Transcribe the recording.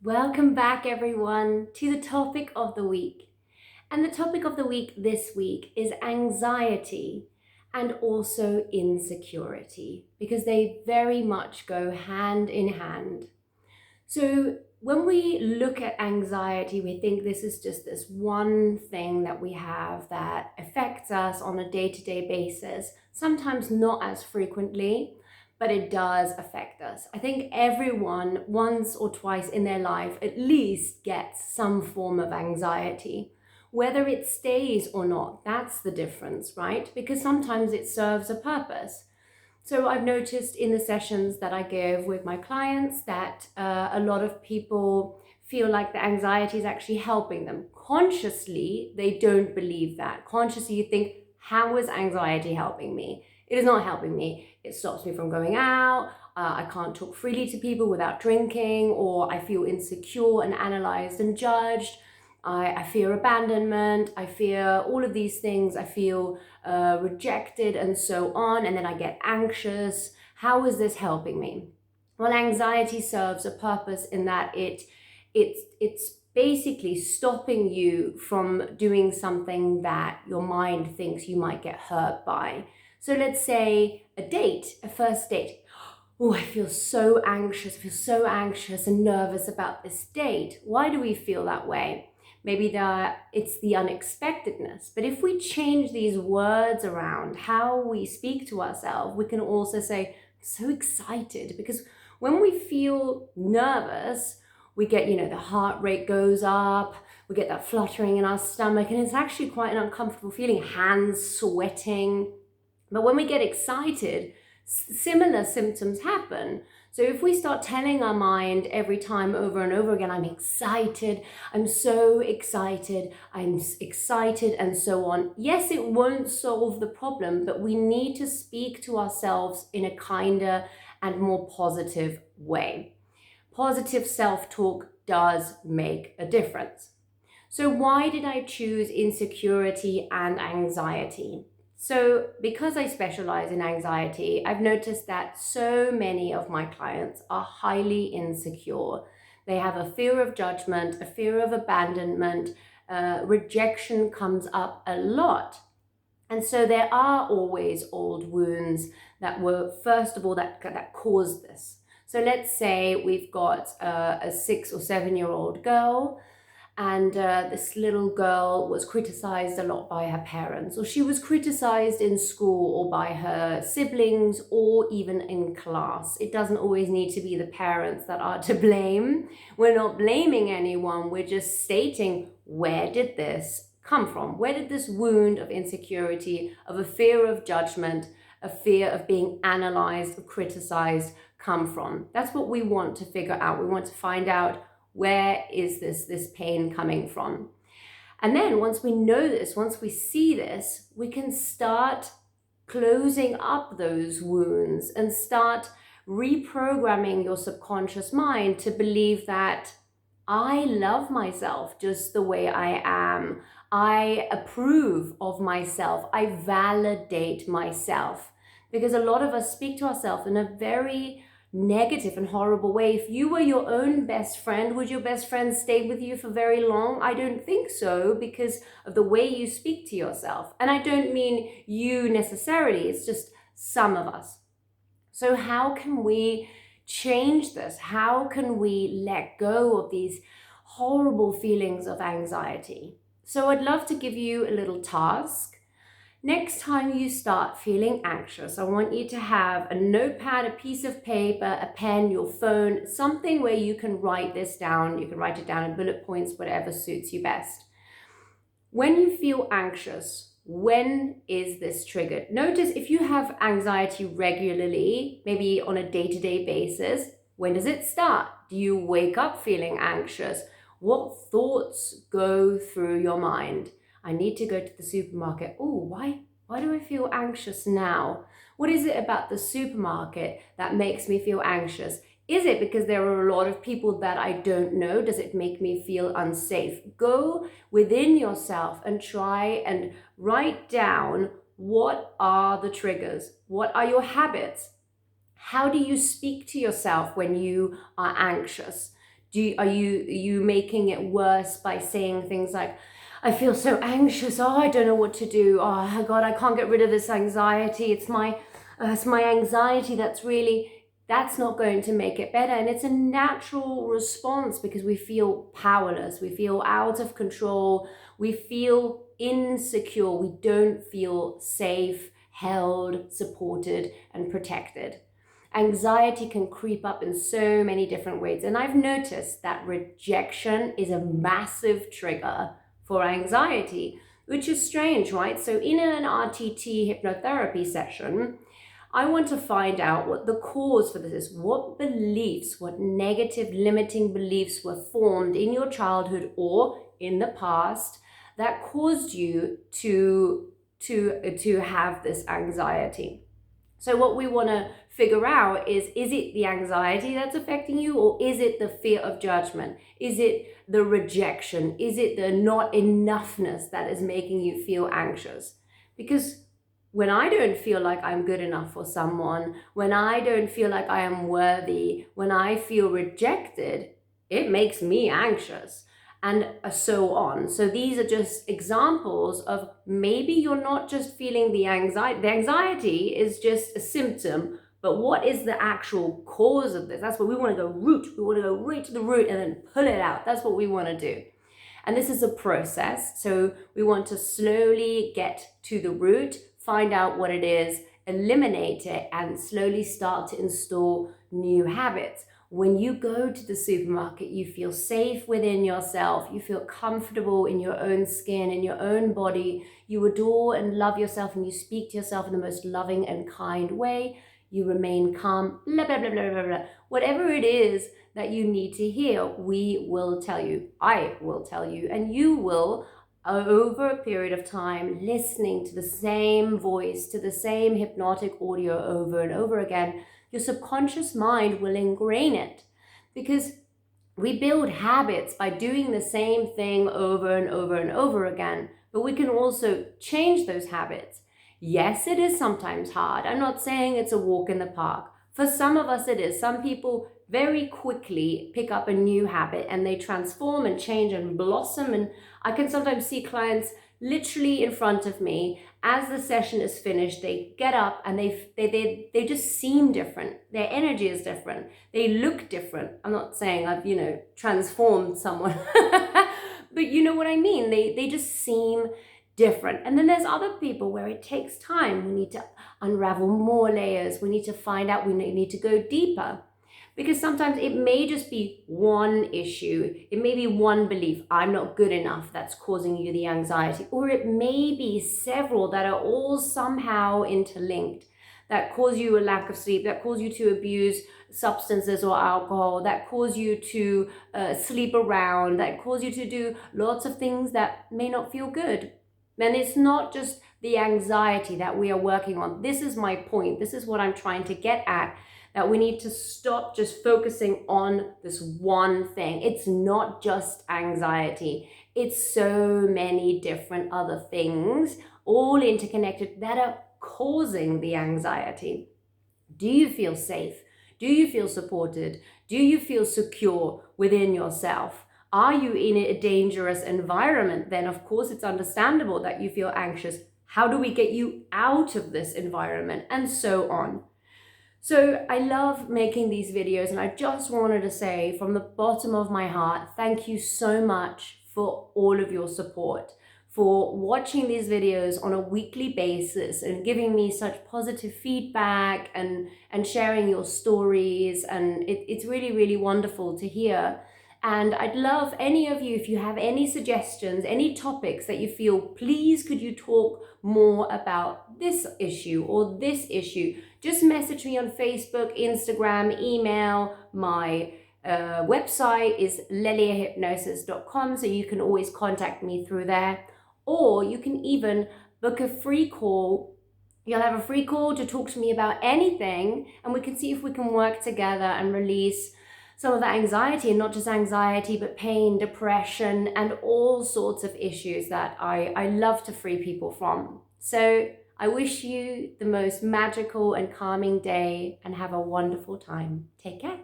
Welcome back, everyone, to the topic of the week. And the topic of the week this week is anxiety and also insecurity, because they very much go hand in hand. So, when we look at anxiety, we think this is just this one thing that we have that affects us on a day to day basis, sometimes not as frequently, but it does affect us. I think everyone, once or twice in their life, at least gets some form of anxiety. Whether it stays or not, that's the difference, right? Because sometimes it serves a purpose. So I've noticed in the sessions that I give with my clients that a lot of people feel like the anxiety is actually helping them. Consciously, they don't believe that. Consciously, you think, how is anxiety helping me? It is not helping me. It stops me from going out. I can't talk freely to people without drinking, or I feel insecure and analyzed and judged. I fear abandonment. I fear all of these things. I feel rejected and so on. And then I get anxious. How is this helping me? Well, anxiety serves a purpose in that it's basically stopping you from doing something that your mind thinks you might get hurt by. So let's say a first date. Oh, I feel so anxious and nervous about this date. Why do we feel that way? Maybe it's the unexpectedness. But if we change these words around, how we speak to ourselves, we can also say, I'm so excited. Because when we feel nervous, we get, the heart rate goes up, we get that fluttering in our stomach, and it's actually quite an uncomfortable feeling, hands sweating. But when we get excited, similar symptoms happen. So if we start telling our mind every time over and over again, I'm excited, I'm so excited, I'm excited, and so on, yes, it won't solve the problem, but we need to speak to ourselves in a kinder and more positive way. Positive self-talk does make a difference. So why did I choose insecurity and anxiety? So because I specialize in anxiety, I've noticed that so many of my clients are highly insecure. They have a fear of judgment, a fear of abandonment, rejection comes up a lot. And so there are always old wounds that were, first of all, that caused this. So let's say we've got a 6 or 7-year-old girl, and this little girl was criticized a lot by her parents, or she was criticized in school or by her siblings, or even in class. It doesn't always need to be the parents that are to blame. We're not blaming anyone. We're just stating, where did this come from? Where did this wound of insecurity, of a fear of judgment, a fear of being analyzed or criticized come from? That's what we want to figure out. We want to find out, where is this pain coming from? And then once we know this, once we see this, we can start closing up those wounds and start reprogramming your subconscious mind to believe that I love myself just the way I am. I approve of myself. I validate myself. Because a lot of us speak to ourselves in a very negative and horrible way. If you were your own best friend, would your best friend stay with you for very long? I don't think so, because of the way you speak to yourself. And I don't mean you necessarily, it's just some of us. So how can we change this? How can we let go of these horrible feelings of anxiety? So I'd love to give you a little task. Next time you start feeling anxious, I want you to have a notepad, a piece of paper, a pen, your phone, something where you can write this down. You can write it down in bullet points, whatever suits you best. When you feel anxious, when is this triggered? Notice if you have anxiety regularly, maybe on a day-to-day basis, when does it start? Do you wake up feeling anxious? What thoughts go through your mind? I need to go to the supermarket. Oh, why do I feel anxious now? What is it about the supermarket that makes me feel anxious? Is it because there are a lot of people that I don't know? Does it make me feel unsafe? Go within yourself and try and write down, what are the triggers? What are your habits? How do you speak to yourself when you are anxious? Are you making it worse by saying things like, I feel so anxious, oh, I don't know what to do, oh God, I can't get rid of this anxiety, it's my anxiety that's not going to make it better. And it's a natural response because we feel powerless, we feel out of control, we feel insecure, we don't feel safe, held, supported, and protected. Anxiety can creep up in so many different ways. And I've noticed that rejection is a massive trigger for anxiety, which is strange, right? So in an RTT hypnotherapy session, I want to find out what the cause for this is. What beliefs, what negative limiting beliefs were formed in your childhood or in the past that caused you to have this anxiety. So what we want to figure out is it the anxiety that's affecting you, or is it the fear of judgment? Is it the rejection? Is it the not enoughness that is making you feel anxious? Because when I don't feel like I'm good enough for someone, when I don't feel like I am worthy, when I feel rejected, it makes me anxious. And so on. So these are just examples of maybe you're not just feeling the anxiety. The anxiety is just a symptom, but what is the actual cause of this? That's what we want to go root. We want to go right to the root and then pull it out. That's what we want to do. And this is a process. So we want to slowly get to the root, find out what it is, eliminate it, and slowly start to install new habits. When you go to the supermarket, you feel safe within yourself. You feel comfortable in your own skin, in your own body. You adore and love yourself, and you speak to yourself in the most loving and kind way. You remain calm, blah, blah, blah, blah, blah, blah. Whatever it is that you need to hear, we will tell you. I will tell you, and you will, over a period of time, listening to the same voice, to the same hypnotic audio over and over again, your subconscious mind will ingrain it, because we build habits by doing the same thing over and over and over again, but we can also change those habits. Yes, it is sometimes hard. I'm not saying it's a walk in the park. For some of us it is. Some people very quickly pick up a new habit and they transform and change and blossom. And I can sometimes see clients literally in front of me as the session is finished. They get up and they just seem different. Their energy is different. They look different. I'm not saying I've transformed someone, but you know what I mean. They just seem different. And then there's other people where it takes time. We need to unravel more layers. We need to find out. We need to go deeper. Because sometimes it may just be one issue. It may be one belief, I'm not good enough, that's causing you the anxiety. Or it may be several that are all somehow interlinked, that cause you a lack of sleep, that cause you to abuse substances or alcohol, that cause you to sleep around, that cause you to do lots of things that may not feel good. And it's not just the anxiety that we are working on. This is my point. This is what I'm trying to get at. That we need to stop just focusing on this one thing. It's not just anxiety. It's so many different other things, all interconnected, that are causing the anxiety. Do you feel safe? Do you feel supported? Do you feel secure within yourself? Are you in a dangerous environment? Then of course it's understandable that you feel anxious. How do we get you out of this environment? And so on. So I love making these videos, and I just wanted to say from the bottom of my heart, thank you so much for all of your support, for watching these videos on a weekly basis and giving me such positive feedback and sharing your stories. And it's really, really wonderful to hear. And I'd love any of you, if you have any suggestions, any topics that you feel, please could you talk more about this issue or this issue, just message me on Facebook, Instagram, email. My website is leliahypnosis.com, so you can always contact me through there. Or you can even book a free call. You'll have a free call to talk to me about anything, and we can see if we can work together and release some of that anxiety, and not just anxiety, but pain, depression, and all sorts of issues that I love to free people from. So I wish you the most magical and calming day and have a wonderful time. Take care.